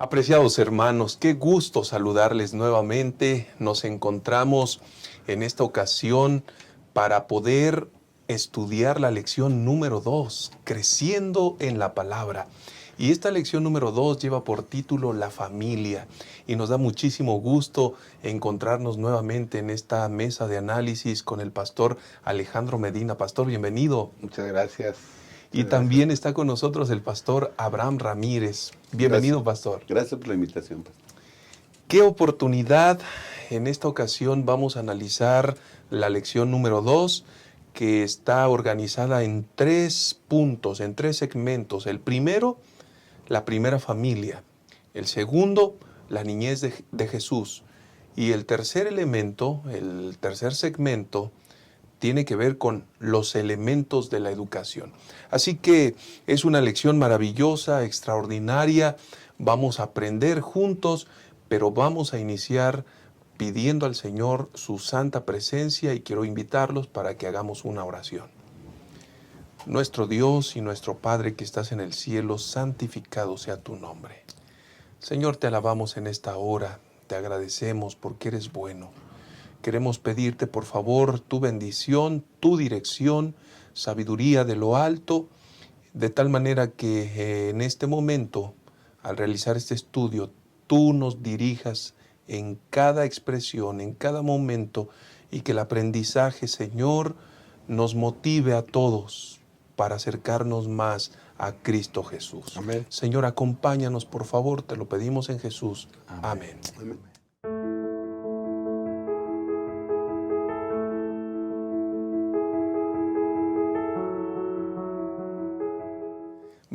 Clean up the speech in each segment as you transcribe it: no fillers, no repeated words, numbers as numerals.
Apreciados hermanos, qué gusto saludarles nuevamente. Nos encontramos en esta ocasión para poder estudiar la lección número 2, Creciendo en la Palabra. Y esta lección número 2 lleva por título La familia. Y nos da muchísimo gusto encontrarnos nuevamente en esta mesa de análisis con el pastor Alejandro Medina. Pastor, bienvenido. Muchas gracias. Y también está con nosotros el pastor Abraham Ramírez. Bienvenido, Gracias. pastor. Gracias por la invitación, pastor. Qué oportunidad. En esta ocasión vamos a analizar la lección número 2, que está organizada en 3 puntos, en 3 segmentos. El primero, la primera familia. El segundo, la niñez de Jesús. Y el tercer elemento, el tercer segmento, tiene que ver con los elementos de la educación. Así que es una lección maravillosa, extraordinaria. Vamos a aprender juntos, pero vamos a iniciar pidiendo al Señor su santa presencia y quiero invitarlos para que hagamos una oración. Nuestro Dios y nuestro Padre que estás en el cielo, santificado sea tu nombre. Señor, te alabamos en esta hora, te agradecemos porque eres bueno. Queremos pedirte, por favor, tu bendición, tu dirección, sabiduría de lo alto, de tal manera que en este momento, al realizar este estudio, tú nos dirijas en cada expresión, en cada momento, y que el aprendizaje, Señor, nos motive a todos para acercarnos más a Cristo Jesús. Amén. Señor, acompáñanos, por favor, te lo pedimos en Jesús. Amén. Amén. Amén.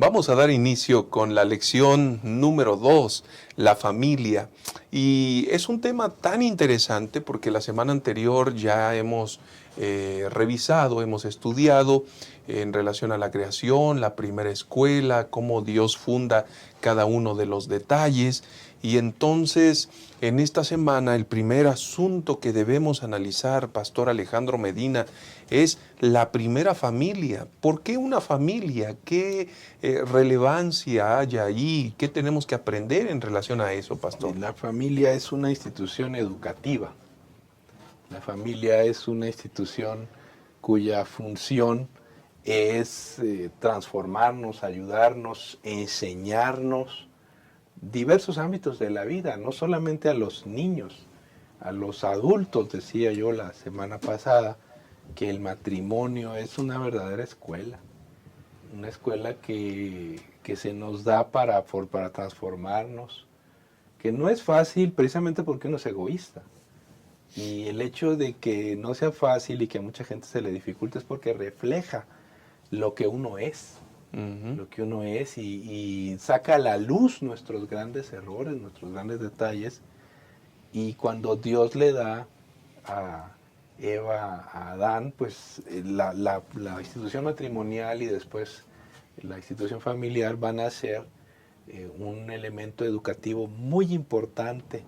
Vamos a dar inicio con la lección número 2, la familia. Y es un tema tan interesante porque la semana anterior ya hemos revisado, hemos estudiado en relación a la creación, la primera escuela, cómo Dios funda cada uno de los detalles. Y entonces, en esta semana, el primer asunto que debemos analizar, Pastor Alejandro Medina, es la primera familia. ¿Por qué una familia? ¿Qué relevancia hay allí? ¿Qué tenemos que aprender en relación a eso, Pastor? La familia es una institución educativa. La familia es una institución cuya función es transformarnos, ayudarnos, enseñarnos diversos ámbitos de la vida, no solamente a los niños, a los adultos. Decía yo la semana pasada que el matrimonio es una verdadera escuela, una escuela que se nos da para transformarnos, que no es fácil precisamente porque uno es egoísta. Y el hecho de que no sea fácil y que a mucha gente se le dificulte es porque refleja lo que uno es. Lo que uno es y saca a la luz nuestros grandes errores, nuestros grandes detalles. Y cuando Dios le da a Eva, a Adán, pues la institución matrimonial y después la institución familiar van a ser un elemento educativo muy importante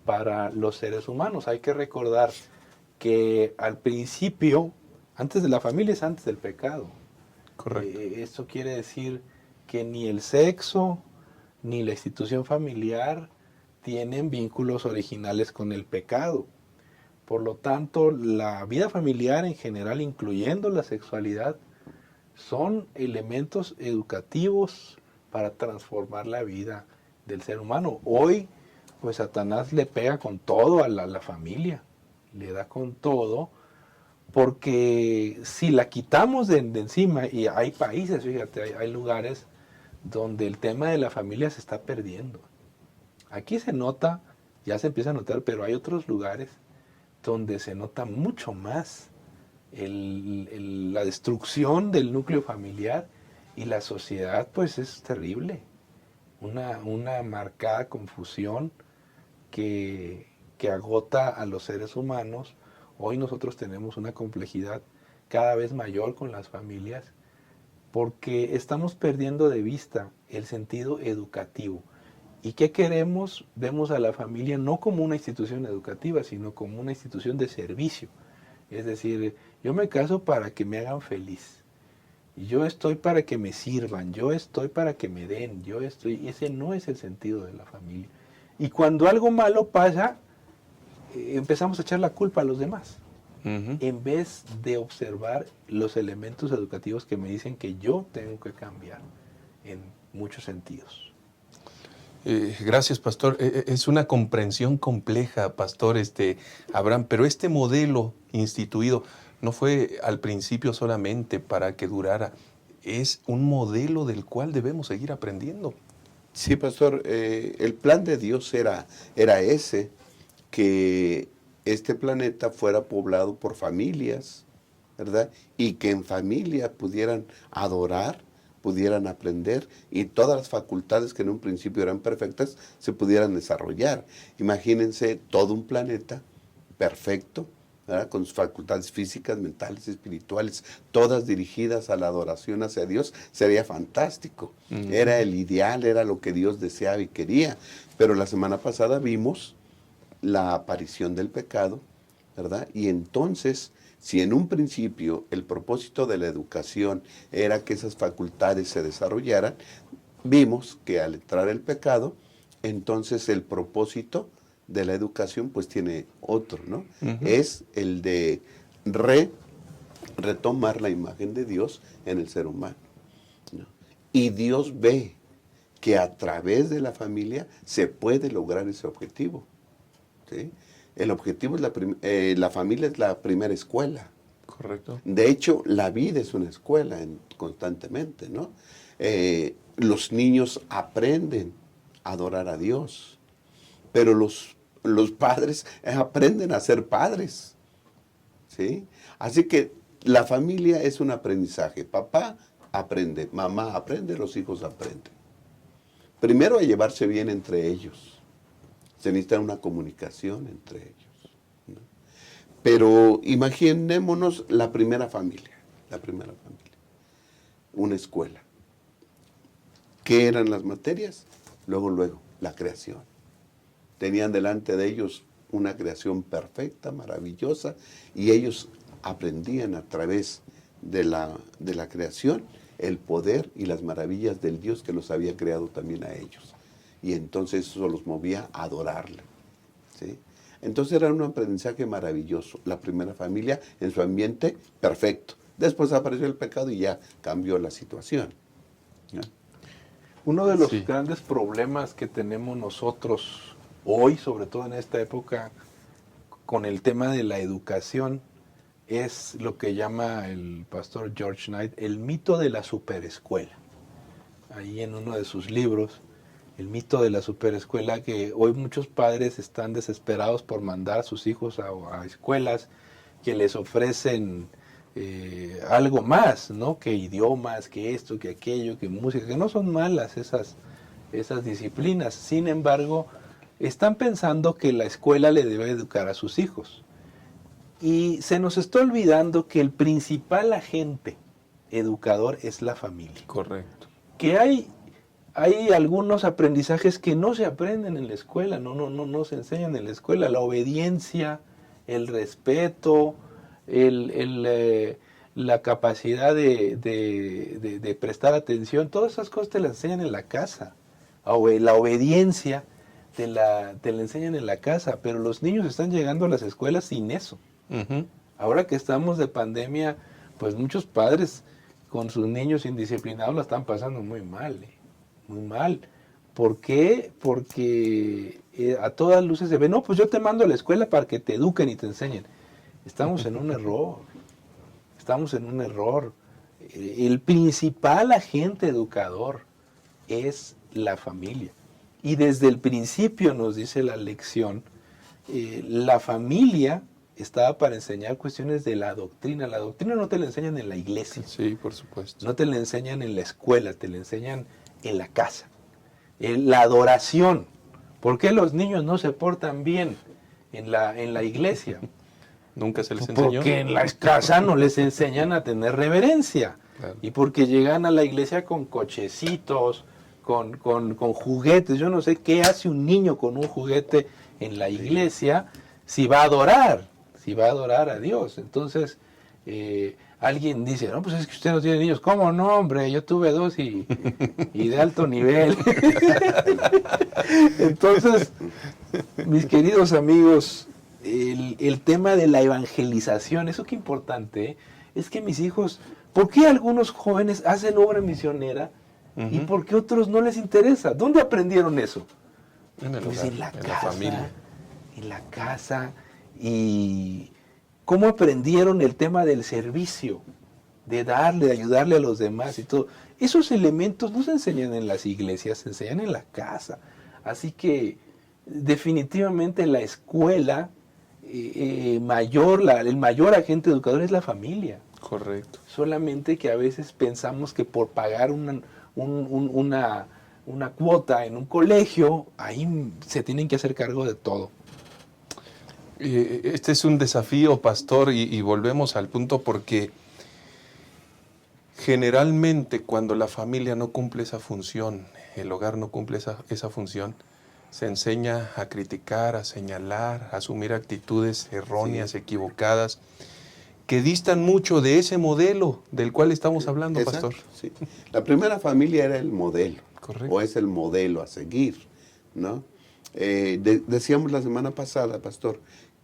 para los seres humanos. Hay que recordar que al principio, antes de la familia es antes del pecado. Correcto. Esto quiere decir que ni el sexo ni la institución familiar tienen vínculos originales con el pecado. Por lo tanto, la vida familiar en general, incluyendo la sexualidad, son elementos educativos para transformar la vida del ser humano. Hoy, pues Satanás le pega con todo a la familia, le da con todo, porque si la quitamos de encima, y hay países, fíjate, hay lugares donde el tema de la familia se está perdiendo. Aquí se nota, ya se empieza a notar, pero hay otros lugares donde se nota mucho más la destrucción del núcleo familiar, y la sociedad pues es terrible. Una marcada confusión que agota a los seres humanos. Hoy nosotros tenemos una complejidad cada vez mayor con las familias porque estamos perdiendo de vista el sentido educativo. ¿Y qué queremos? Vemos a la familia no como una institución educativa, sino como una institución de servicio. Es decir, yo me caso para que me hagan feliz. Yo estoy para que me sirvan, yo estoy para que me den, ese no es el sentido de la familia. Y cuando algo malo pasa, empezamos a echar la culpa a los demás, en vez de observar los elementos educativos que me dicen que yo tengo que cambiar en muchos sentidos. Gracias, pastor. Es una comprensión compleja, pastor, Abraham, pero este modelo instituido no fue al principio solamente para que durara, es un modelo del cual debemos seguir aprendiendo. Sí, pastor, el plan de Dios era ese, que este planeta fuera poblado por familias, ¿verdad? Y que en familia pudieran adorar, pudieran aprender y todas las facultades que en un principio eran perfectas se pudieran desarrollar. Imagínense todo un planeta perfecto, ¿verdad? Con sus facultades físicas, mentales, espirituales, todas dirigidas a la adoración hacia Dios, sería fantástico. Era el ideal, era lo que Dios deseaba y quería. Pero la semana pasada vimos la aparición del pecado, ¿verdad? Y entonces, si en un principio el propósito de la educación era que esas facultades se desarrollaran, vimos que al entrar el pecado, entonces el propósito de la educación pues tiene otro, ¿no? Es el de retomar la imagen de Dios en el ser humano, ¿no? Y Dios ve que a través de la familia se puede lograr ese objetivo, ¿sí? El objetivo es la familia es la primera escuela. Correcto. De hecho, la vida es una escuela constantemente, ¿no? Los niños aprenden a adorar a Dios, pero los padres aprenden a ser padres, ¿sí? Así que la familia es un aprendizaje. Papá aprende, mamá aprende, los hijos aprenden. Primero a llevarse bien entre ellos. Se necesita una comunicación entre ellos, ¿no? Pero imaginémonos la primera familia, una escuela. ¿Qué eran las materias? Luego, la creación. Tenían delante de ellos una creación perfecta, maravillosa, y ellos aprendían a través de la creación el poder y las maravillas del Dios que los había creado también a ellos. Y entonces eso los movía a adorarle, ¿sí? Entonces era un aprendizaje maravilloso. La primera familia en su ambiente perfecto. Después apareció el pecado y ya cambió la situación, ¿no? Uno de los grandes problemas que tenemos nosotros hoy, sobre todo en esta época, con el tema de la educación, es lo que llama el pastor George Knight el mito de la superescuela. Ahí en uno de sus libros, el mito de la superescuela, que hoy muchos padres están desesperados por mandar a sus hijos a escuelas que les ofrecen algo más, ¿no? Que idiomas, que esto, que aquello, que música, que no son malas esas disciplinas. Sin embargo, están pensando que la escuela le debe educar a sus hijos. Y se nos está olvidando que el principal agente educador es la familia. Correcto. Que hay algunos aprendizajes que no se aprenden en la escuela, no se enseñan en la escuela. La obediencia, el respeto, la capacidad de prestar atención, todas esas cosas te las enseñan en la casa. La obediencia te la enseñan en la casa, pero los niños están llegando a las escuelas sin eso. Ahora que estamos de pandemia, pues muchos padres con sus niños indisciplinados la están pasando muy mal, muy mal. ¿Por qué? Porque a todas luces se ve, no, pues yo te mando a la escuela para que te eduquen y te enseñen. Estamos en un error, El principal agente educador es la familia. Y desde el principio nos dice la lección, la familia estaba para enseñar cuestiones de la doctrina. La doctrina no te la enseñan en la iglesia. Sí, por supuesto. No te la enseñan en la escuela, te la enseñan en la casa. La adoración. ¿Por qué los niños no se portan bien en la iglesia? Nunca se les enseñó. Porque en la casa no les enseñan a tener reverencia. Claro. Y porque llegan a la iglesia con cochecitos, con juguetes. Yo no sé qué hace un niño con un juguete en la iglesia si va a adorar a Dios. Entonces, alguien dice, no, pues es que usted no tiene niños. ¿Cómo no, hombre? Yo tuve 2 y de alto nivel. Entonces, mis queridos amigos, el tema de la evangelización, eso que importante, ¿eh? Es que mis hijos, ¿por qué algunos jóvenes hacen obra misionera y por qué otros no les interesa? ¿Dónde aprendieron eso? En el Pues hogar, en la en casa, la familia. en la casa. Y cómo aprendieron el tema del servicio, de darle, de ayudarle a los demás y todo. Esos elementos no se enseñan en las iglesias, se enseñan en la casa. Así que definitivamente la escuela el mayor agente educador es la familia. Correcto. Solamente que a veces pensamos que por pagar una cuota en un colegio, ahí se tienen que hacer cargo de todo. Este es un desafío, pastor, y volvemos al punto porque generalmente cuando la familia no cumple esa función, el hogar no cumple esa función, se enseña a criticar, a señalar, a asumir actitudes erróneas, Sí. equivocadas, que distan mucho de ese modelo del cual estamos hablando, Exacto, pastor. sí. La primera familia era el modelo, Correcto. o es el modelo a seguir, ¿no? Decíamos la semana pasada, pastor,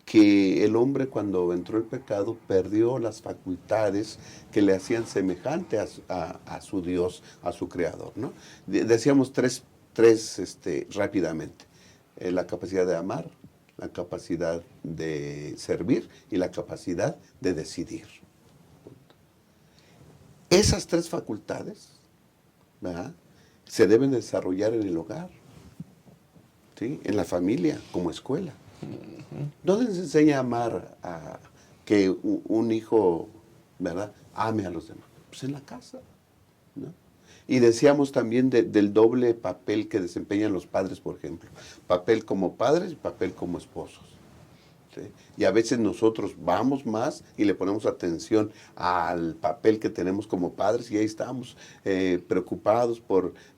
que el hombre cuando entró el pecado perdió las facultades que le hacían semejante a su Dios, a su Creador, ¿no? Decíamos tres rápidamente. La capacidad de amar, la capacidad de servir y la capacidad de decidir. Esas 3 facultades, ¿verdad?, se deben desarrollar en el hogar, ¿sí?, en la familia, como escuela. ¿Dónde se enseña a amar, a que un hijo, ¿verdad?, ame a los demás? Pues en la casa, ¿no? Y decíamos también del doble papel que desempeñan los padres, por ejemplo. Papel como padres y papel como esposos. ¿Sí? Y a veces nosotros vamos más y le ponemos atención al papel que tenemos como padres y ahí estamos preocupados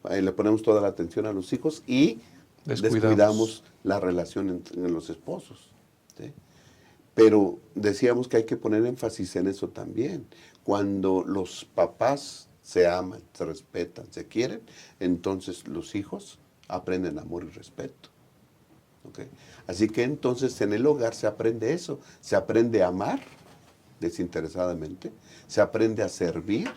le ponemos toda la atención a los hijos y descuidamos la relación entre los esposos. ¿Sí? Pero decíamos que hay que poner énfasis en eso también. Cuando los papás se aman, se respetan, se quieren, entonces los hijos aprenden amor y respeto. ¿Okay? Así que entonces en el hogar se aprende eso, se aprende a amar desinteresadamente, se aprende a servir,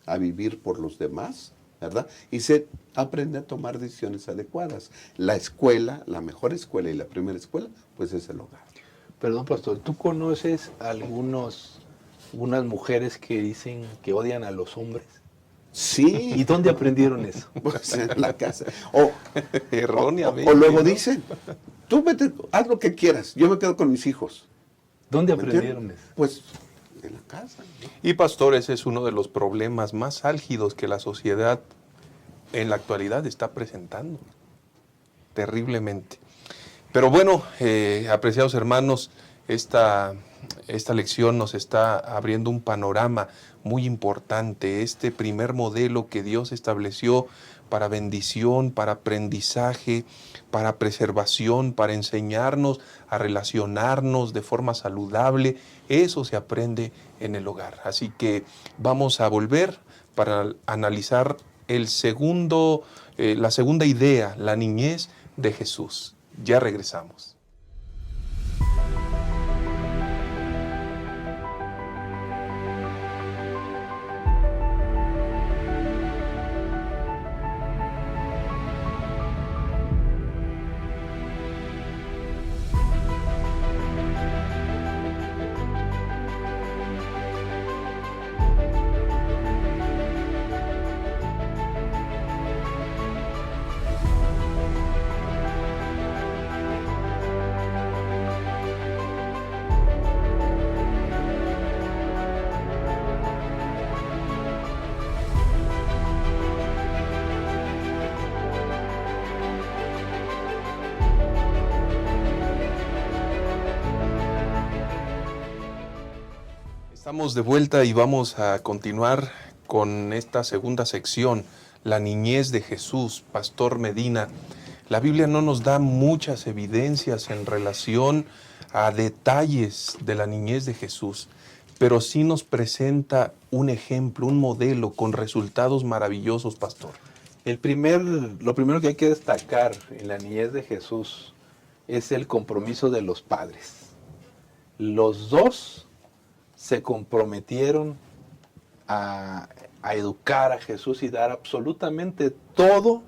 a vivir por los demás, ¿verdad? Y se aprende a tomar decisiones adecuadas. La escuela, la mejor escuela y la primera escuela, pues es el hogar. Perdón, pastor, ¿tú conoces algunas mujeres que dicen que odian a los hombres? Sí. ¿Y dónde aprendieron eso? Pues en la casa. Erróneamente. O luego ¿no? dicen, tú vete, haz lo que quieras, yo me quedo con mis hijos. ¿Dónde ¿Me aprendieron entiendes? eso? Pues en la casa, ¿no? Y pastor, ese es uno de los problemas más álgidos que la sociedad en la actualidad está presentando. Terriblemente. Pero bueno, apreciados hermanos, esta lección nos está abriendo un panorama muy importante. Este primer modelo que Dios estableció para bendición, para aprendizaje, para preservación, para enseñarnos a relacionarnos de forma saludable, eso se aprende en el hogar. Así que vamos a volver para analizar la segunda idea, la niñez de Jesús. Ya regresamos. Estamos de vuelta y vamos a continuar con esta segunda sección, la niñez de Jesús. Pastor Medina, la Biblia no nos da muchas evidencias en relación a detalles de la niñez de Jesús, pero sí nos presenta un ejemplo, un modelo con resultados maravillosos, pastor. Lo primero que hay que destacar en la niñez de Jesús es el compromiso de los padres. Los dos se comprometieron a educar a Jesús y dar absolutamente todo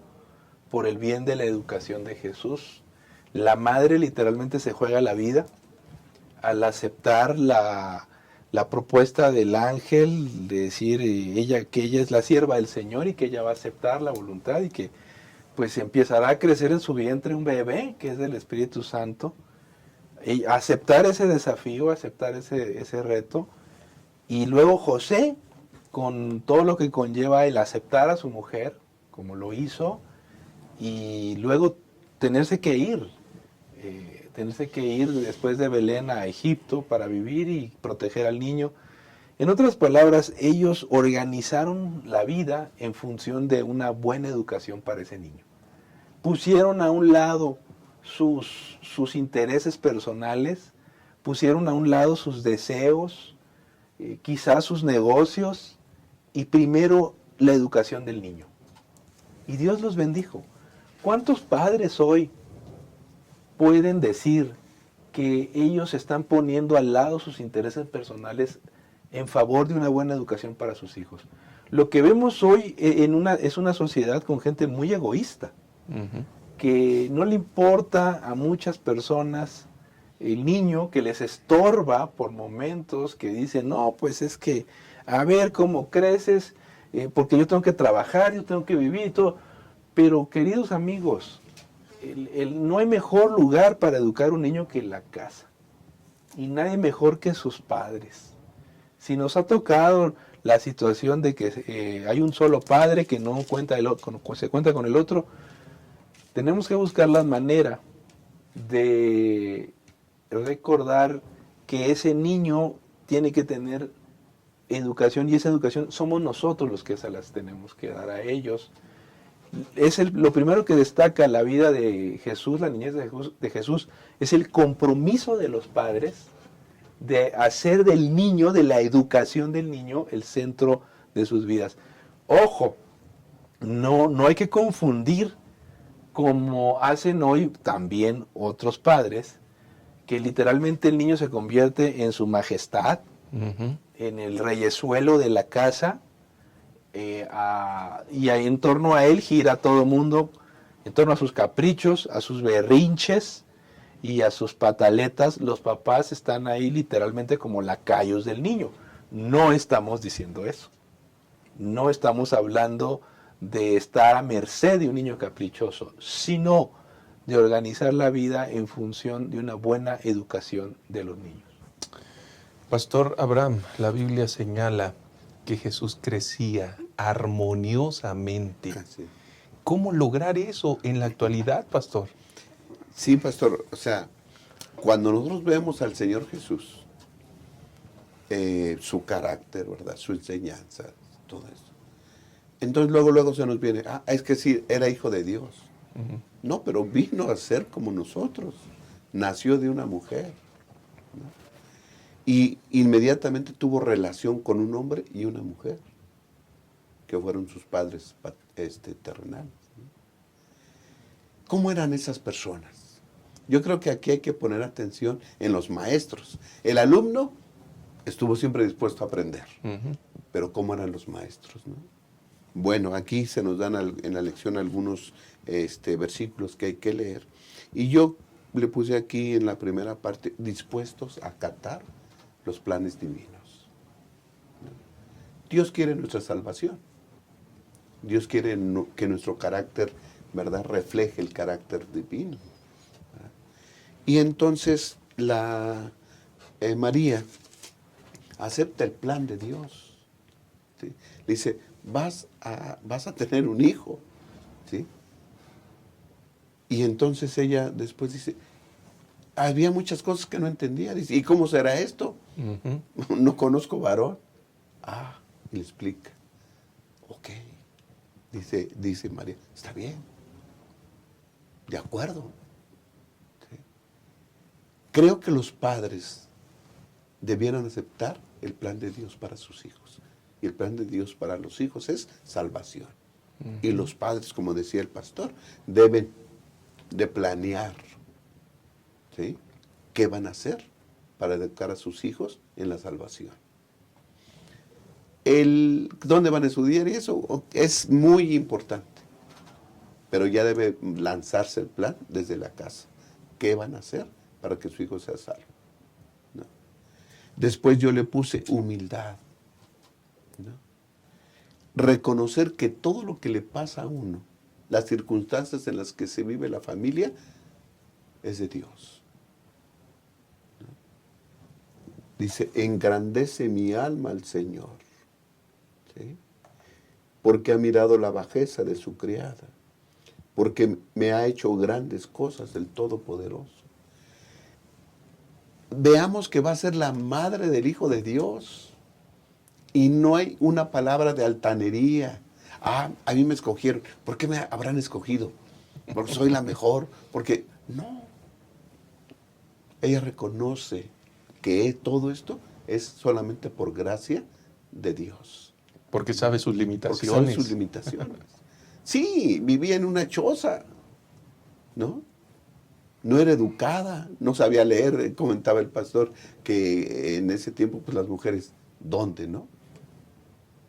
por el bien de la educación de Jesús. La madre literalmente se juega la vida al aceptar la propuesta del ángel de decir que ella es la sierva del Señor y que ella va a aceptar la voluntad y que pues empezará a crecer en su vientre un bebé que es del Espíritu Santo. Y aceptar ese desafío, aceptar ese reto. Y luego José, con todo lo que conlleva el aceptar a su mujer, como lo hizo, y luego tenerse que ir después de Belén a Egipto para vivir y proteger al niño. En otras palabras, ellos organizaron la vida en función de una buena educación para ese niño. Pusieron a un lado sus intereses personales, pusieron a un lado sus deseos, quizás sus negocios, y primero la educación del niño. Y Dios los bendijo. ¿Cuántos padres hoy pueden decir que ellos están poniendo al lado sus intereses personales en favor de una buena educación para sus hijos? Lo que vemos hoy es una sociedad con gente muy egoísta, que no le importa a muchas personas el niño, que les estorba por momentos, que dicen, no, pues es que a ver cómo creces, porque yo tengo que trabajar, yo tengo que vivir y todo. Pero queridos amigos, no hay mejor lugar para educar a un niño que la casa. Y nadie mejor que sus padres. Si nos ha tocado la situación de que hay un solo padre que no cuenta se cuenta con el otro, tenemos que buscar la manera de recordar que ese niño tiene que tener educación, y esa educación somos nosotros los que se las tenemos que dar a ellos. Lo primero que destaca la vida de Jesús, la niñez de Jesús, es el compromiso de los padres de hacer del niño, de la educación del niño, el centro de sus vidas. Ojo, no hay que confundir, como hacen hoy también otros padres, que literalmente el niño se convierte en su majestad, en el reyesuelo de la casa, y ahí en torno a él gira todo el mundo, en torno a sus caprichos, a sus berrinches y a sus pataletas. Los papás están ahí literalmente como lacayos del niño. No estamos diciendo eso. No estamos hablando de estar a merced de un niño caprichoso, sino de organizar la vida en función de una buena educación de los niños. Pastor Abraham, la Biblia señala que Jesús crecía armoniosamente. Así. ¿Cómo lograr eso en la actualidad, pastor? Sí, pastor. O sea, cuando nosotros vemos al Señor Jesús, su carácter, ¿verdad? Su enseñanza, todo eso. Entonces luego se nos viene, es que sí, era hijo de Dios. No, pero vino a ser como nosotros. Nació de una mujer, ¿no? Y inmediatamente tuvo relación con un hombre y una mujer, que fueron sus padres terrenales, ¿no? ¿Cómo eran esas personas? Yo creo que aquí hay que poner atención en los maestros. El alumno estuvo siempre dispuesto a aprender, pero ¿cómo eran los maestros, no? Bueno, aquí se nos dan en la lección algunos versículos que hay que leer. Y yo le puse aquí en la primera parte, dispuestos a acatar los planes divinos. Dios quiere nuestra salvación. Dios quiere que nuestro carácter, ¿verdad?, refleje el carácter divino. Y entonces María acepta el plan de Dios, ¿sí? Le dice, vas a tener un hijo, ¿sí? Y entonces ella después dice, había muchas cosas que no entendía. Dice, ¿y cómo será esto? No conozco varón. Y le explica. Ok. Dice María, está bien. De acuerdo. ¿Sí? Creo que los padres debieran aceptar el plan de Dios para sus hijos. Y el plan de Dios para los hijos es salvación. Y los padres, como decía el pastor, deben de planear, ¿sí?, qué van a hacer para educar a sus hijos en la salvación. ¿Dónde van a estudiar? Y eso es muy importante. Pero ya debe lanzarse el plan desde la casa. ¿Qué van a hacer para que su hijo sea salvo? ¿No? Después yo le puse humildad, ¿no? Reconocer que todo lo que le pasa a uno, las circunstancias en las que se vive la familia, es de Dios. ¿No? Dice, engrandece mi alma al Señor, ¿sí?, porque ha mirado la bajeza de su criada, porque me ha hecho grandes cosas el Todopoderoso. Veamos que va a ser la madre del Hijo de Dios. Y no hay una palabra de altanería. A mí me escogieron. ¿Por qué me habrán escogido? Porque soy la mejor. Porque no. Ella reconoce que todo esto es solamente por gracia de Dios. Porque sabe sus Porque limitaciones. sabe sus limitaciones. Sí, vivía en una choza, ¿no? No era educada, no sabía leer. Comentaba el pastor que en ese tiempo, pues las mujeres, ¿dónde, no?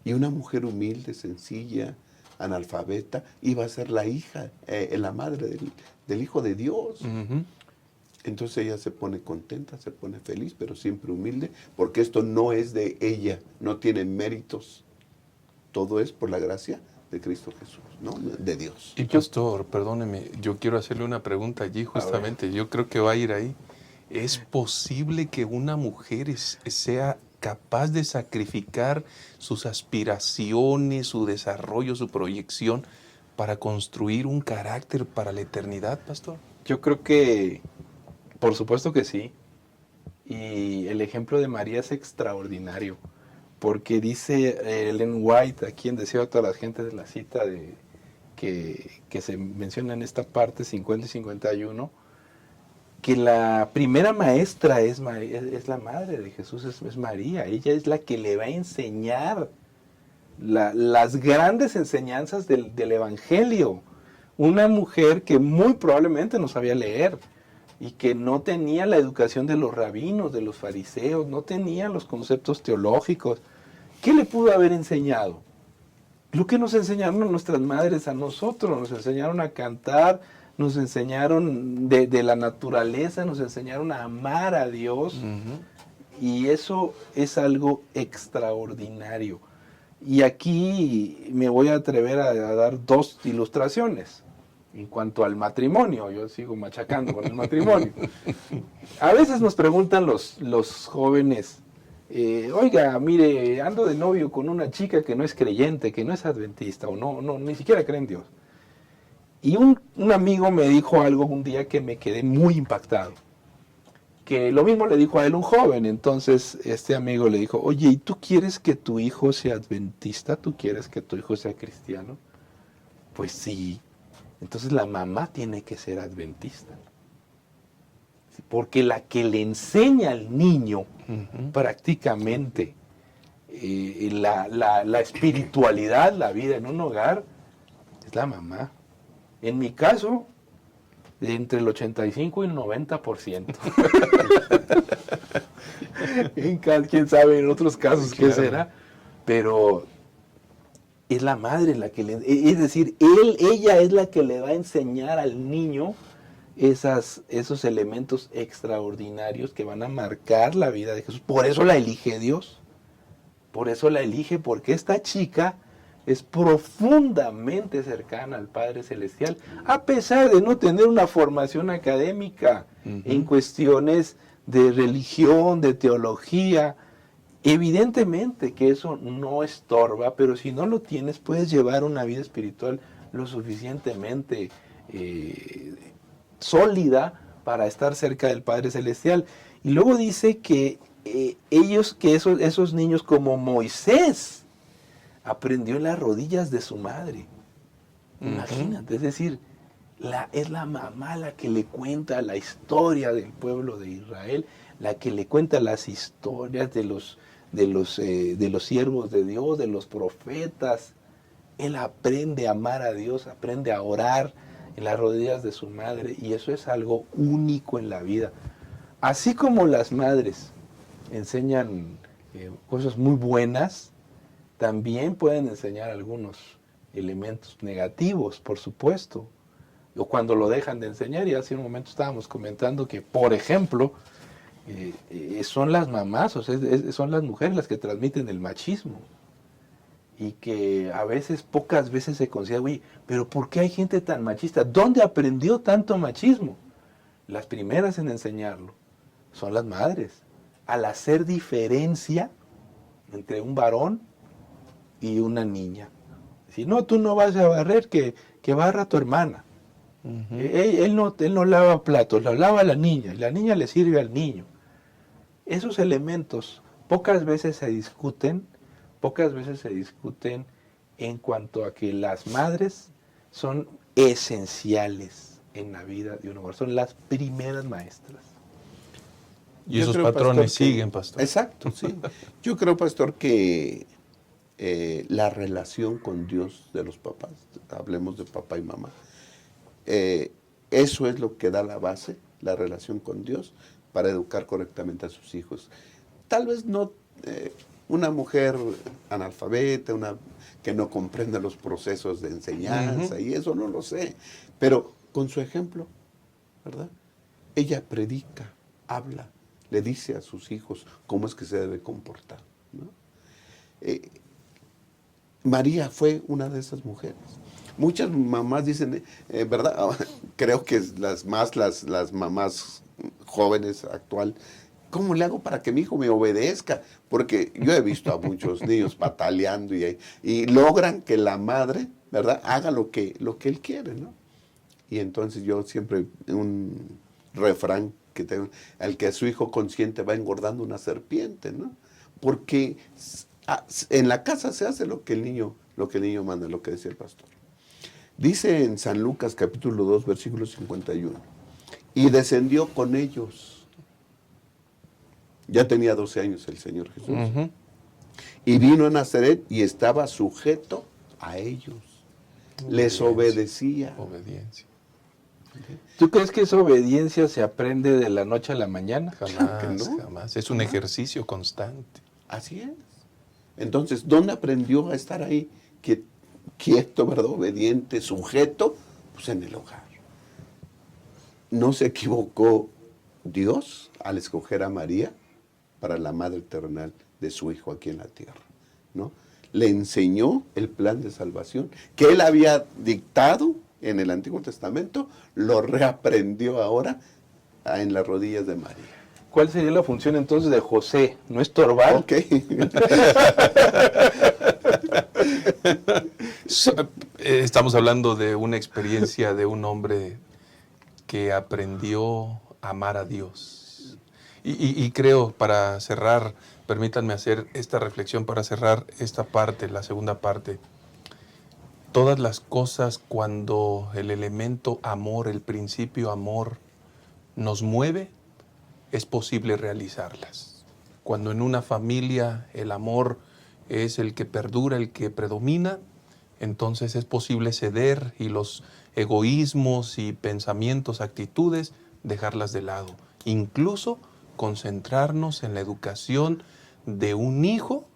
Y una mujer humilde, sencilla, analfabeta, iba a ser la hija, la madre del Hijo de Dios. Ujú. Entonces ella se pone contenta, se pone feliz, pero siempre humilde, porque esto no es de ella, no tiene méritos. Todo es por la gracia de Cristo Jesús, ¿no? De Dios. Y pastor, perdóneme, yo quiero hacerle una pregunta allí justamente. Yo creo que va a ir ahí. ¿Es posible que una mujer sea capaz de sacrificar sus aspiraciones, su desarrollo, su proyección para construir un carácter para la eternidad, pastor? Yo creo que, por supuesto que sí. Y el ejemplo de María es extraordinario. Porque dice Ellen White, aquí en Deseo a todas las gentes de la cita que se menciona en esta parte 50 y 51, que la primera maestra es la madre de Jesús, es María. Ella es la que le va a enseñar las grandes enseñanzas del Evangelio. Una mujer que muy probablemente no sabía leer y que no tenía la educación de los rabinos, de los fariseos, no tenía los conceptos teológicos. ¿Qué le pudo haber enseñado? Lo que nos enseñaron nuestras madres a nosotros, nos enseñaron a cantar, nos enseñaron de la naturaleza, nos enseñaron a amar a Dios. Y eso es algo extraordinario. Y aquí me voy a atrever a dar dos ilustraciones en cuanto al matrimonio. Yo sigo machacando con el matrimonio. A veces nos preguntan los jóvenes, oiga, mire, ando de novio con una chica que no es creyente, que no es adventista, o no ni siquiera cree en Dios. Y un amigo me dijo algo un día que me quedé muy impactado. Que lo mismo le dijo a él un joven. Entonces este amigo le dijo, oye, ¿y tú quieres que tu hijo sea adventista? ¿Tú quieres que tu hijo sea cristiano? Pues sí. Entonces la mamá tiene que ser adventista. Porque la que le enseña al niño prácticamente la espiritualidad, la vida en un hogar, es la mamá. En mi caso, entre el 85 y el 90%. Quién sabe en otros casos qué será, pero es la madre la que es decir, ella es la que le va a enseñar al niño esos elementos extraordinarios que van a marcar la vida de Jesús. Por eso la elige Dios. Por eso la elige, porque esta chica es profundamente cercana al Padre Celestial, a pesar de no tener una formación académica en cuestiones de religión, de teología. Evidentemente que eso no estorba, pero si no lo tienes, puedes llevar una vida espiritual lo suficientemente sólida para estar cerca del Padre Celestial. Y luego dice que esos niños como Moisés, aprendió en las rodillas de su madre. Imagínate, es decir, es la mamá la que le cuenta la historia del pueblo de Israel, la que le cuenta las historias de los siervos de Dios, de los profetas. Él aprende a amar a Dios, aprende a orar en las rodillas de su madre, y eso es algo único en la vida. Así como las madres enseñan cosas muy buenas, también pueden enseñar algunos elementos negativos, por supuesto, o cuando lo dejan de enseñar. Y hace un momento estábamos comentando que, por ejemplo, son las mamás, o sea, son las mujeres las que transmiten el machismo, y que a veces, pocas veces se considera, oye, pero ¿por qué hay gente tan machista? ¿Dónde aprendió tanto machismo? Las primeras en enseñarlo son las madres, al hacer diferencia entre un varón y una niña. Si no, tú no vas a barrer, que barra tu hermana. Ujú. Él no lava platos, lo lava la niña, y la niña le sirve al niño. Esos elementos pocas veces se discuten en cuanto a que las madres son esenciales en la vida de un hogar, son las primeras maestras. Y Yo esos creo, patrones pastor, que- siguen, pastor. Exacto, sí. Yo creo, pastor, que la relación con Dios de los papás, hablemos de papá y mamá, eso es lo que da la base, la relación con Dios, para educar correctamente a sus hijos. Tal vez no una mujer analfabeta, una que no comprende los procesos de enseñanza, y eso no lo sé, pero con su ejemplo, ¿verdad? Ella predica, habla, le dice a sus hijos cómo es que se debe comportar, ¿no? María fue una de esas mujeres. Muchas mamás dicen, ¿verdad? Creo que las mamás jóvenes actual, ¿cómo le hago para que mi hijo me obedezca? Porque yo he visto a muchos niños pataleando y logran que la madre, ¿verdad?, haga lo que él quiere, ¿no? Y entonces yo siempre, un refrán que tengo, al que su hijo consciente va engordando una serpiente, ¿no? Porque en la casa se hace lo que el niño manda, lo que decía el pastor. Dice en San Lucas capítulo 2, versículo 51, y descendió con ellos. Ya tenía 12 años el Señor Jesús. Ujú. Y vino a Nazaret y estaba sujeto a ellos. Les obedecía. Obediencia. ¿Tú crees que esa obediencia se aprende de la noche a la mañana? Jamás, que no. jamás. Es un ejercicio constante. Así es. Entonces, ¿dónde aprendió a estar ahí quieto, ¿verdad? Obediente, sujeto? Pues en el hogar. No se equivocó Dios al escoger a María para la madre terrenal de su hijo aquí en la tierra, ¿no? Le enseñó el plan de salvación que él había dictado en el Antiguo Testamento, lo reaprendió ahora en las rodillas de María. ¿Cuál sería la función entonces de José? ¿No estorbar? Ok. Estamos hablando de una experiencia de un hombre que aprendió a amar a Dios. Y creo, para cerrar, permítanme hacer esta reflexión para cerrar esta parte, la segunda parte. Todas las cosas, cuando el elemento amor, el principio amor, nos mueve, es posible realizarlas. Cuando en una familia el amor es el que perdura, el que predomina, entonces es posible ceder y los egoísmos y pensamientos, actitudes, dejarlas de lado. Incluso concentrarnos en la educación de un hijo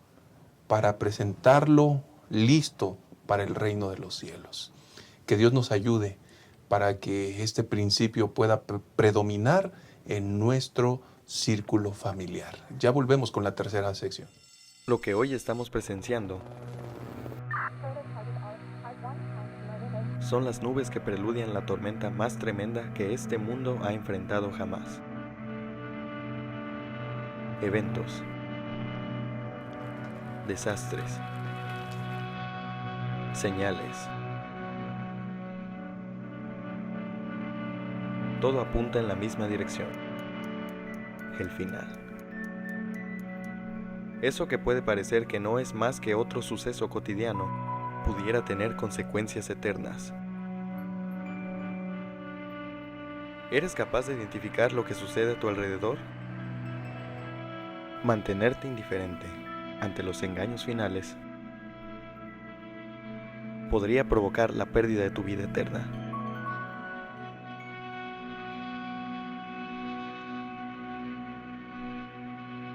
para presentarlo listo para el reino de los cielos. Que Dios nos ayude para que este principio pueda predominar en nuestro círculo familiar. Ya volvemos con la tercera sección. Lo que hoy estamos presenciando son las nubes que preludian la tormenta más tremenda que este mundo ha enfrentado jamás. Eventos, desastres, señales. Todo apunta en la misma dirección: el final. Eso que puede parecer que no es más que otro suceso cotidiano, pudiera tener consecuencias eternas. ¿Eres capaz de identificar lo que sucede a tu alrededor? Mantenerte indiferente ante los engaños finales podría provocar la pérdida de tu vida eterna.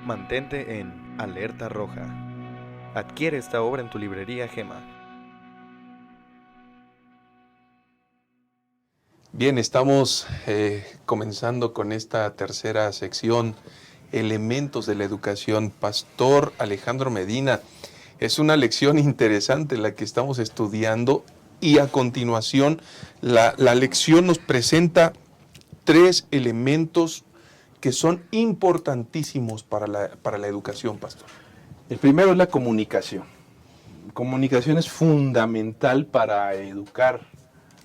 Mantente en alerta roja. Adquiere esta obra en tu librería Gema. Bien, estamos comenzando con esta tercera sección, Elementos de la Educación. Pastor Alejandro Medina, es una lección interesante la que estamos estudiando y a continuación la lección nos presenta 3 elementos que son importantísimos para la educación, pastor. El primero es la comunicación. Comunicación es fundamental para educar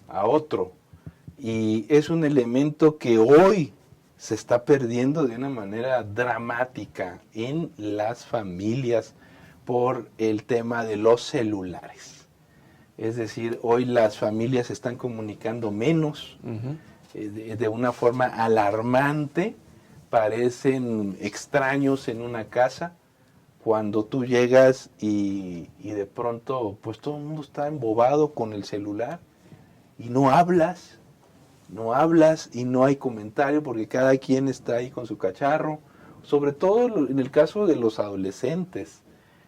a otro y es un elemento que hoy se está perdiendo de una manera dramática en las familias por el tema de los celulares. Es decir, hoy las familias se están comunicando menos, de una forma alarmante, parecen extraños en una casa, cuando tú llegas y de pronto pues todo el mundo está embobado con el celular y no hablas y no hay comentario porque cada quien está ahí con su cacharro. Sobre todo en el caso de los adolescentes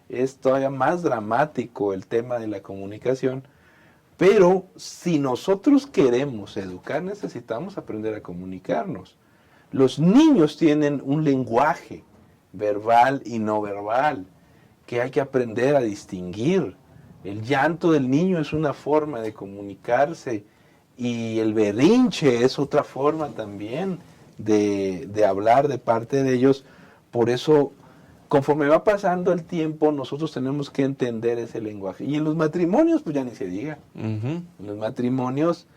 es todavía más dramático el tema de la comunicación, pero si nosotros queremos educar necesitamos aprender a comunicarnos. Los niños tienen un lenguaje verbal y no verbal que hay que aprender a distinguir. El llanto del niño es una forma de comunicarse y el berrinche es otra forma también de hablar de parte de ellos. Por eso, conforme va pasando el tiempo, nosotros tenemos que entender ese lenguaje. Y en los matrimonios, pues ya ni se diga. En los matrimonios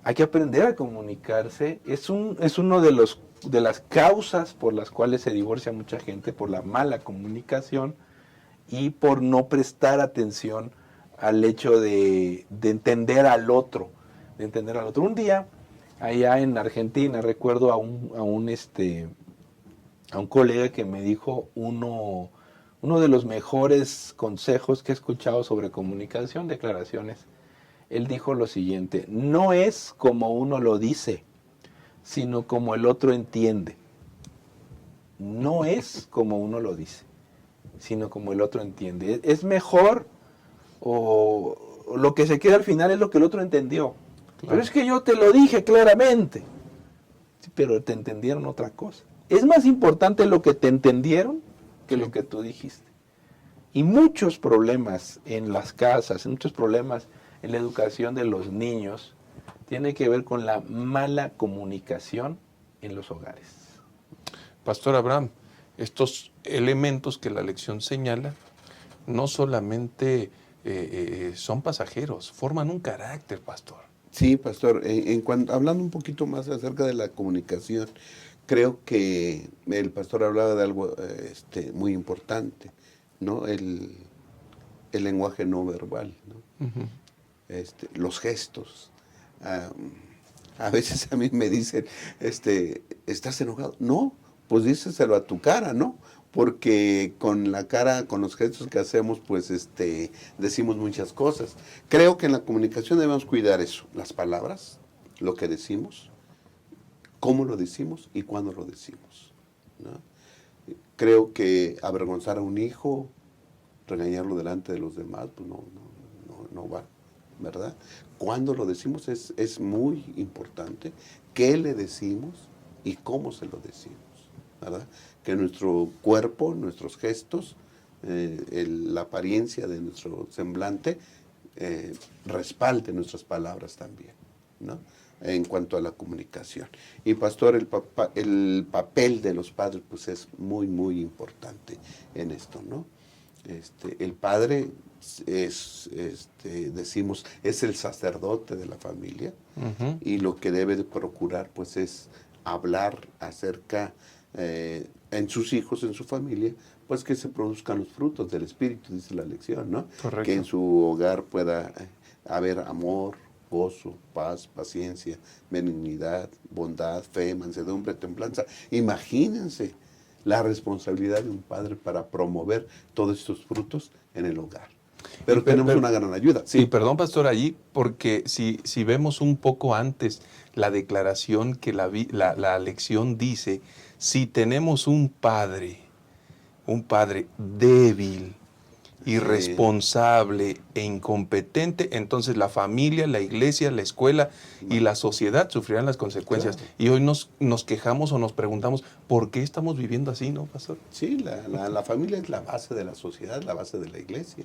hay que aprender a comunicarse. Es uno de las causas por las cuales se divorcia mucha gente, por la mala comunicación y por no prestar atención al hecho de entender al otro. Un día, allá en Argentina, recuerdo a un colega que me dijo uno de los mejores consejos que he escuchado sobre comunicación, declaraciones. Él dijo lo siguiente: no es como uno lo dice, sino como el otro entiende. No es como uno lo dice, sino como el otro entiende. Es mejor, o lo que se queda al final es lo que el otro entendió. Claro. Pero es que yo te lo dije claramente. Sí, pero te entendieron otra cosa. Es más importante lo que te entendieron que lo que tú dijiste. Y muchos problemas en las casas, muchos problemas en la educación de los niños, tiene que ver con la mala comunicación en los hogares. Pastor Abraham, estos elementos que la lección señala no solamente son pasajeros, forman un carácter, pastor. Sí, pastor, hablando un poquito más acerca de la comunicación, creo que el pastor hablaba de algo muy importante, ¿no? El lenguaje no verbal, ¿no? Uh-huh. Los gestos. A veces a mí me dicen, ¿estás enojado? No, pues díselo a tu cara, ¿no? Porque con la cara, con los gestos que hacemos, pues decimos muchas cosas. Creo que en la comunicación debemos cuidar eso, las palabras, lo que decimos, cómo lo decimos y cuándo lo decimos, ¿no? Creo que avergonzar a un hijo, regañarlo delante de los demás, pues no va, ¿verdad? Cuándo lo decimos es muy importante, qué le decimos y cómo se lo decimos, ¿verdad? Que nuestro cuerpo, nuestros gestos, la apariencia de nuestro semblante respalde nuestras palabras también, ¿no? En cuanto a la comunicación. Y pastor, el papel de los padres pues es muy, muy importante en esto, ¿no? El padre decimos, es el sacerdote de la familia, uh-huh. Y lo que debe de procurar pues es hablar acerca en sus hijos, en su familia, pues que se produzcan los frutos del Espíritu, dice la lección, ¿no? Correcto. Que en su hogar pueda haber amor, gozo, paz, paciencia, benignidad, bondad, fe, mansedumbre, templanza. Imagínense la responsabilidad de un padre para promover todos estos frutos en el hogar. Pero tenemos una gran ayuda. Sí, perdón, pastor, allí, porque si vemos un poco antes la declaración que la lección dice, si tenemos un padre débil, irresponsable e incompetente, entonces la familia, la iglesia, la escuela y la sociedad sufrirán las consecuencias. Claro. Y hoy nos quejamos o nos preguntamos, ¿por qué estamos viviendo así, no, pastor? Sí, la familia es la base de la sociedad, la base de la iglesia.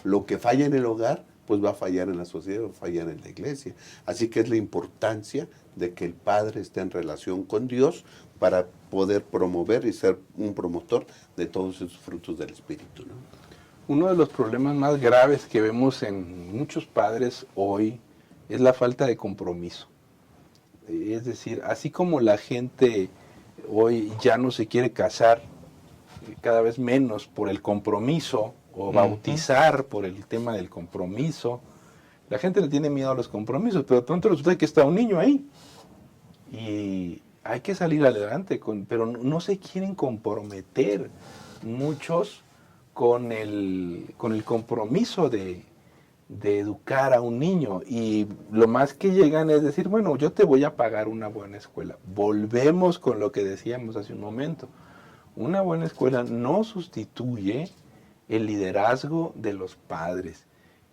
Lo que falla en el hogar, pues va a fallar en la sociedad, va a fallar en la iglesia. Así que es la importancia de que el padre esté en relación con Dios para poder promover y ser un promotor de todos esos frutos del Espíritu, ¿no? Uno de los problemas más graves que vemos en muchos padres hoy es la falta de compromiso. Es decir, así como la gente hoy ya no se quiere casar, cada vez menos por el compromiso, o bautizar por el tema del compromiso, la gente le tiene miedo a los compromisos, pero de pronto resulta que está un niño ahí. Y hay que salir adelante, pero no se quieren comprometer muchos con el compromiso de educar a un niño. Y lo más que llegan es decir, bueno, yo te voy a pagar una buena escuela. Volvemos con lo que decíamos hace un momento. Una buena escuela no sustituye el liderazgo de los padres.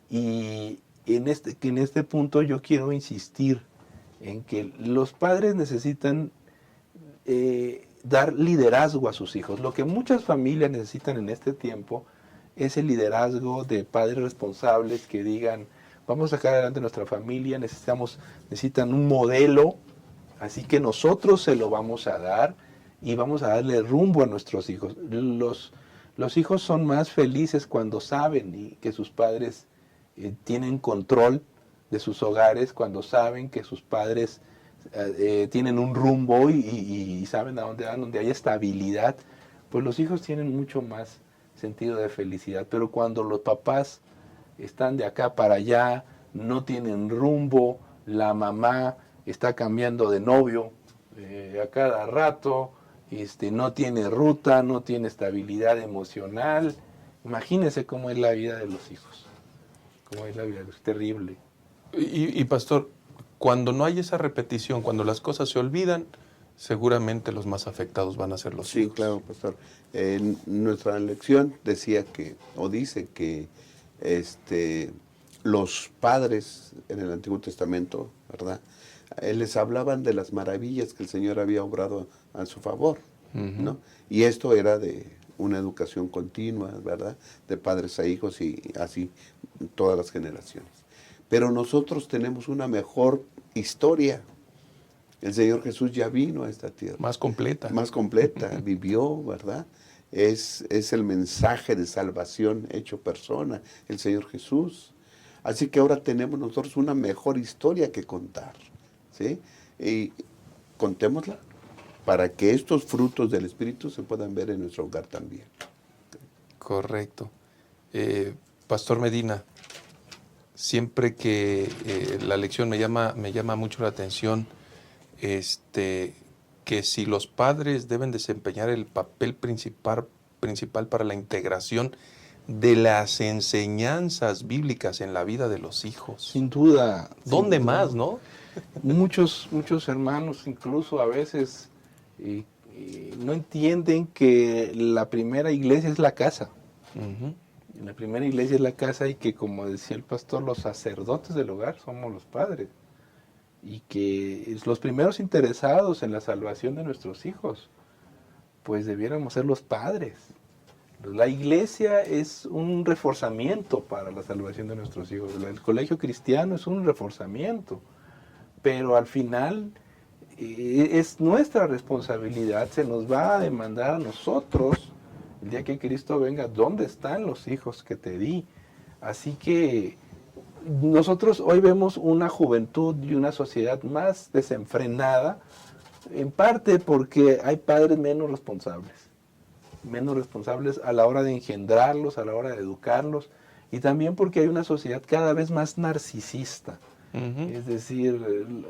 Y en este punto yo quiero insistir en que los padres necesitan dar liderazgo a sus hijos. Lo que muchas familias necesitan en este tiempo es el liderazgo de padres responsables que digan, vamos a sacar adelante nuestra familia, necesitan un modelo, así que nosotros se lo vamos a dar y vamos a darle rumbo a nuestros hijos. Los hijos son más felices cuando saben que sus padres tienen control de sus hogares, cuando saben que sus padres tienen un rumbo y saben a dónde van, donde hay estabilidad, pues los hijos tienen mucho más sentido de felicidad. Pero cuando los papás están de acá para allá, no tienen rumbo, la mamá está cambiando de novio a cada rato, no tiene ruta, no tiene estabilidad emocional. Imagínense cómo es la vida de los hijos. Cómo es la vida, es terrible. Y pastor, cuando no hay esa repetición, cuando las cosas se olvidan, seguramente los más afectados van a ser los hijos. Sí, claro, pastor. En nuestra lección dice que los padres en el Antiguo Testamento, ¿verdad? Les hablaban de las maravillas que el Señor había obrado a su favor, ¿no? Y esto era de una educación continua, ¿verdad? De padres a hijos y así todas las generaciones. Pero nosotros tenemos una mejor historia. El Señor Jesús ya vino a esta tierra. Más completa. Más completa, vivió, ¿verdad? Es el mensaje de salvación hecho persona, el Señor Jesús. Así que ahora tenemos nosotros una mejor historia que contar, ¿sí? Y contémosla para que estos frutos del Espíritu se puedan ver en nuestro hogar también. Correcto. Pastor Medina, siempre que la lección me llama mucho la atención, que si los padres deben desempeñar el papel principal para la integración de las enseñanzas bíblicas en la vida de los hijos. Sin duda. ¿Dónde sin más, duda. no? Muchos hermanos incluso a veces no entienden que la primera iglesia es la casa. La primera iglesia es la casa y que, como decía el pastor, los sacerdotes del hogar somos los padres. Y que los primeros interesados en la salvación de nuestros hijos, pues debiéramos ser los padres. La iglesia es un reforzamiento para la salvación de nuestros hijos. El colegio cristiano es un reforzamiento. Pero al final es nuestra responsabilidad, se nos va a demandar a nosotros el día que Cristo venga, ¿dónde están los hijos que te di? Así que nosotros hoy vemos una juventud y una sociedad más desenfrenada, en parte porque hay padres menos responsables a la hora de engendrarlos, a la hora de educarlos, y también porque hay una sociedad cada vez más narcisista. Es decir,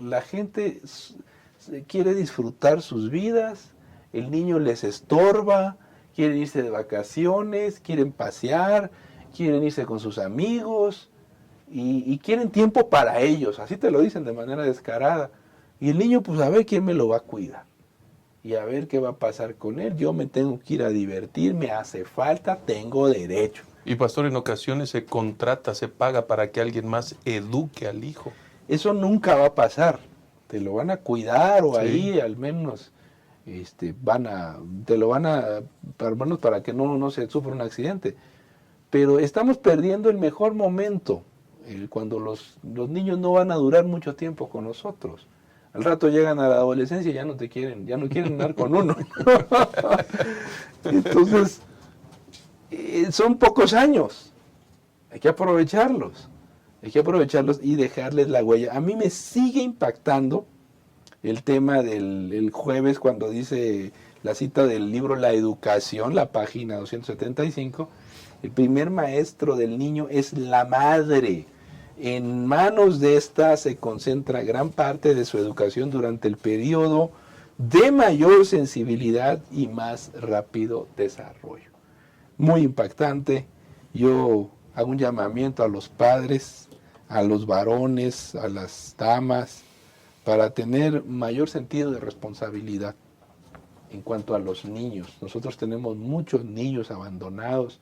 la gente quiere disfrutar sus vidas el niño les estorba, quieren irse de vacaciones, quieren pasear, quieren irse con sus amigos y quieren tiempo para ellos, así te lo dicen de manera descarada. Y el niño, pues a ver quién me lo va a cuidar y a ver qué va a pasar con él. Yo me tengo que ir a divertir, me hace falta, tengo derecho. Y pastor, en ocasiones se contrata, se paga para que alguien más eduque al hijo. Eso nunca va a pasar. Te lo van a cuidar o Sí. ahí al menos te lo van a, al menos para que no se sufra un accidente. Pero estamos perdiendo el mejor momento, cuando los niños no van a durar mucho tiempo con nosotros. Al rato llegan a la adolescencia y ya no quieren andar con uno. Entonces, son pocos años. Hay que aprovecharlos. Hay que aprovecharlos y dejarles la huella. A mí me sigue impactando el tema del jueves cuando dice la cita del libro La Educación, la página 275. El primer maestro del niño es la madre. En manos de esta se concentra gran parte de su educación durante el periodo de mayor sensibilidad y más rápido desarrollo. Muy impactante. Yo hago un llamamiento a los padres, a los varones, a las damas, para tener mayor sentido de responsabilidad en cuanto a los niños. Nosotros tenemos muchos niños abandonados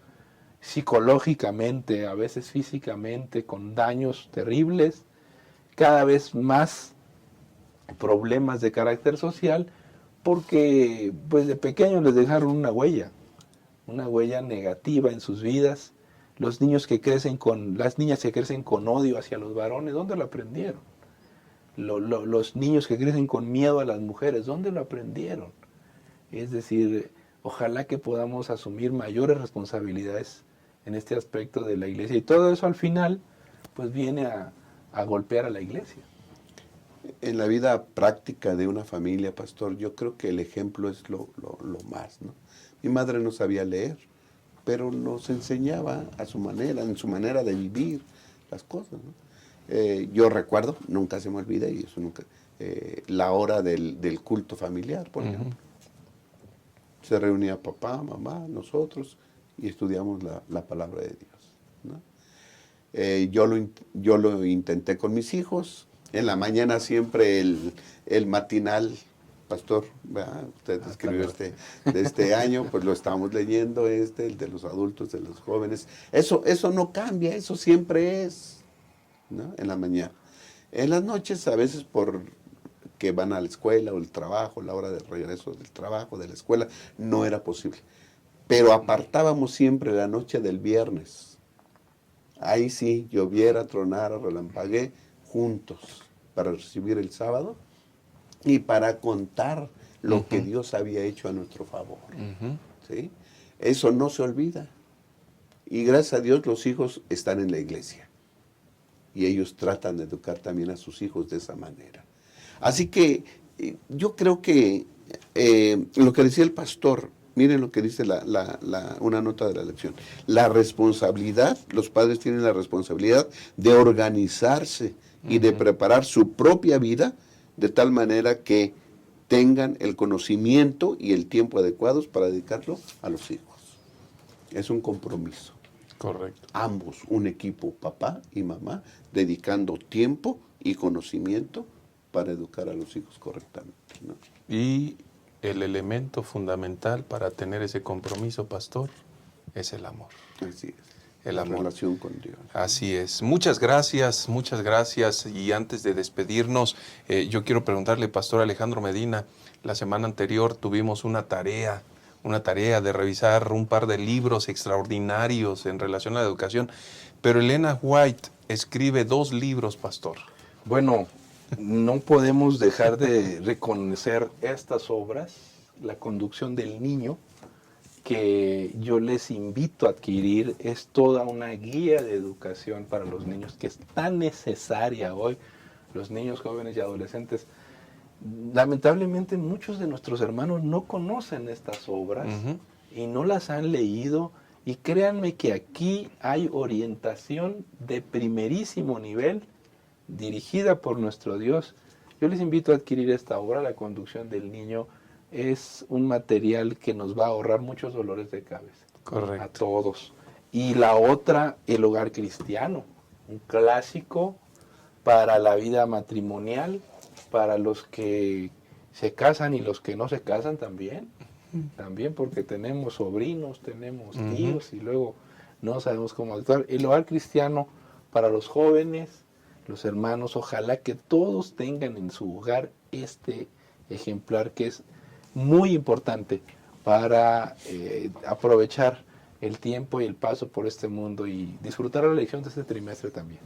psicológicamente, a veces físicamente, con daños terribles, cada vez más problemas de carácter social, porque pues de pequeños les dejaron una huella negativa en sus vidas. Los niños que crecen las niñas que crecen con odio hacia los varones, ¿dónde lo aprendieron? Los niños que crecen con miedo a las mujeres, ¿dónde lo aprendieron? Es decir, ojalá que podamos asumir mayores responsabilidades en este aspecto de la iglesia. Y todo eso al final, pues viene a golpear a la iglesia. En la vida práctica de una familia, pastor, yo creo que el ejemplo es lo más, ¿no? Mi madre no sabía leer, pero nos enseñaba a su manera, en su manera de vivir las cosas, ¿no? Yo recuerdo, nunca se me olvida, y eso nunca, la hora del culto familiar, por ejemplo. Se reunía papá, mamá, nosotros, y estudiamos la palabra de Dios, ¿no? Yo lo intenté con mis hijos. En la mañana siempre el matinal, pastor, ¿verdad? Usted escribió de este año, pues lo estamos leyendo, el de los adultos, de los jóvenes. Eso no cambia, eso siempre es, ¿no? En la mañana. En las noches, a veces que van a la escuela o el trabajo, la hora de regreso del trabajo, de la escuela, no era posible. Pero apartábamos siempre la noche del viernes. Ahí sí, lloviera, tronara, relampaguee, juntos, para recibir el sábado y para contar lo que Dios había hecho a nuestro favor. ¿Sí? Eso no se olvida. Y gracias a Dios los hijos están en la iglesia. Y ellos tratan de educar también a sus hijos de esa manera. Así que yo creo que lo que decía el pastor, miren lo que dice una nota de la lección. La responsabilidad, los padres tienen la responsabilidad de organizarse y de preparar su propia vida de tal manera que tengan el conocimiento y el tiempo adecuados para dedicarlo a los hijos. Es un compromiso. Correcto. Ambos, un equipo, papá y mamá, dedicando tiempo y conocimiento para educar a los hijos correctamente, ¿no? Y el elemento fundamental para tener ese compromiso, pastor, es el amor. Así es. El la amor. relación con Dios. Así es. Muchas gracias, muchas gracias. Y antes de despedirnos, yo quiero preguntarle, pastor Alejandro Medina, la semana anterior tuvimos una tarea de revisar un par de libros extraordinarios en relación a la educación, pero Elena White escribe 2 libros, pastor. Bueno, no podemos dejar de reconocer estas obras, La conducción del niño, que yo les invito a adquirir. Es toda una guía de educación para los niños que es tan necesaria hoy, los niños, jóvenes y adolescentes. Lamentablemente muchos de nuestros hermanos no conocen estas obras y no las han leído, y créanme que aquí hay orientación de primerísimo nivel dirigida por nuestro Dios. Yo les invito a adquirir esta obra, La conducción del niño, es un material que nos va a ahorrar muchos dolores de cabeza. Correcto. A todos. Y la otra, el hogar cristiano, un clásico para la vida matrimonial, para los que se casan y los que no se casan también. También porque tenemos sobrinos, tenemos tíos y luego no sabemos cómo actuar. El hogar cristiano para los jóvenes, los hermanos, ojalá que todos tengan en su hogar este ejemplar que es muy importante para aprovechar el tiempo y el paso por este mundo y disfrutar la lección de este trimestre también.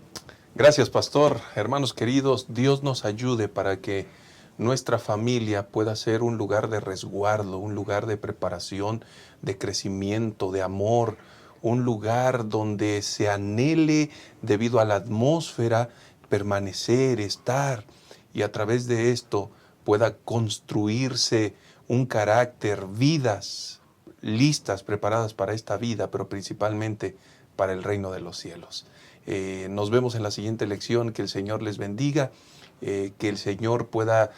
Gracias, pastor. Hermanos queridos, Dios nos ayude para que nuestra familia pueda ser un lugar de resguardo, un lugar de preparación, de crecimiento, de amor, un lugar donde se anhele, debido a la atmósfera, permanecer, estar, y a través de esto pueda construirse un carácter, vidas listas, preparadas para esta vida, pero principalmente para el reino de los cielos. Nos vemos en la siguiente lección. Que el Señor les bendiga, que el Señor pueda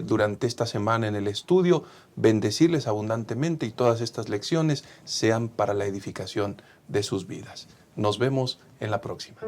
durante esta semana en el estudio bendecirles abundantemente y todas estas lecciones sean para la edificación de sus vidas. Nos vemos en la próxima.